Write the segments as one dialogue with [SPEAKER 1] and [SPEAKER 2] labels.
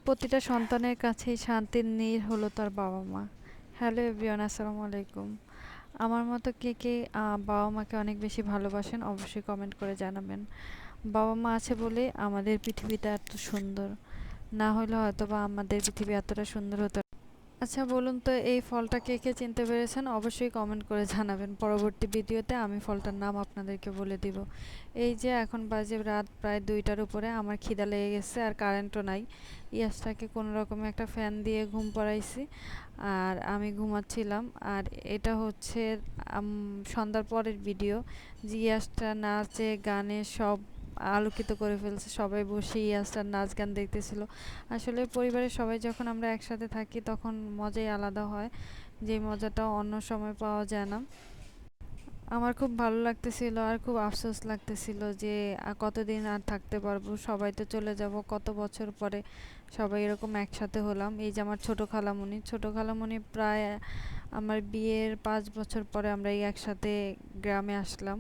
[SPEAKER 1] প্রতিটা সন্তানের কাছেই শান্তির নীড় হলো তার বাবা মা। হ্যালো এভরিওয়ান, আসসালামু আলাইকুম। আমার মতো কে কে বাবা মাকে অনেক বেশি ভালোবাসেন অবশ্যই কমেন্ট করে জানাবেন। বাবা মা আছে বলে আমাদের পৃথিবীটা এত সুন্দর, না হলে হয়তো বা আমাদের পৃথিবী এতটা সুন্দর হতো। আচ্ছা বলুন তো, এই ফলটা কে কে চিনতে পেরেছেন অবশ্যই কমেন্ট করে জানাবেন। পরবর্তী ভিডিওতে আমি ফলটার নাম আপনাদেরকে বলে দিব। এই যে এখন বাজে রাত প্রায় 2টার উপরে, আমার খিদা লেগে গেছে আর কারেন্টও নাই। ইয়াসটাকে কোনো রকমে একটা ফ্যান দিয়ে ঘুম পাড়াইছি আর আমি ঘুমাচ্ছিলাম। আর এটা হচ্ছে সন্ধ্যার পরের ভিডিও, যে ইয়াসটা নাচে গানে সব আলোকিত করে ফেলছে। সবাই বসে ইয়াসটার নাচ গান দেখতেছিল। আসলে পরিবারের সবাই যখন আমরা একসাথে থাকি তখন মজাই আলাদা হয়, যে মজাটা অন্য সময় পাওয়া যায় না। আমার খুব ভালো লাগতেছিল আর খুব আফসোস লাগতেছিল যে কতদিন আর থাকতে পারবো, সবাই তো চলে যাব কত বছর পরে সবাই এরকম একসাথে হলাম। এই যে আমার ছোট খালামণি প্রায় আমার বিয়ের 5 বছর পরে আমরা এই একসাথে গ্রামে আসলাম।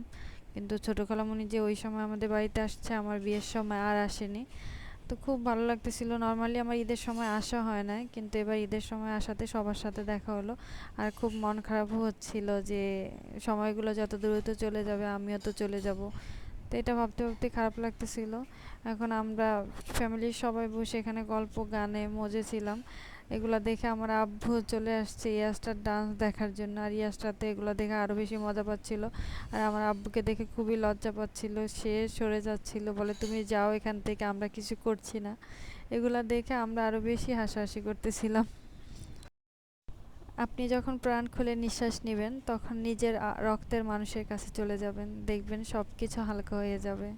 [SPEAKER 1] কিন্তু ছোট খালামণি যে ওই সময় আমাদের বাড়িতে আসছে, আমার বিয়ের সময় আর আসেনি। তো খুব ভালো লাগতেছিল। নরমালি আমার ঈদের সময় আসা হয় না, কিন্তু এবার ঈদের সময় আসাতে সবার সাথে দেখা হলো। আর খুব মন খারাপও হচ্ছিল যে সময়গুলো যত দ্রুত চলে যাবে আমিও তো চলে যাব। তো এটা ভাবতে ভাবতে খারাপ লাগতেছিল। এখন আমরা ফ্যামিলির সবাই বসে এখানে গল্প গানে মজেছিলাম। এগুলা দেখে আমার আব্বু চলে আসছে ইয়াসটার ডান্স দেখার জন্য, আর ইয়াসটাতে এগুলো দেখে আরও বেশি মজা পাচ্ছিল। আর আমার আব্বুকে দেখে খুবই লজ্জা পাচ্ছিল, সে সরে যাচ্ছিল, বলে তুমি যাও এখান থেকে, আমরা কিছু করছি না। এগুলা দেখে আমরা আরও বেশি হাসাহাসি করতেছিলাম। আপনি যখন প্রাণ খুলে নিঃশ্বাস নেবেন তখন নিজের রক্তের মানুষের কাছে চলে যাবেন, দেখবেন সব কিছু হালকা হয়ে যাবে।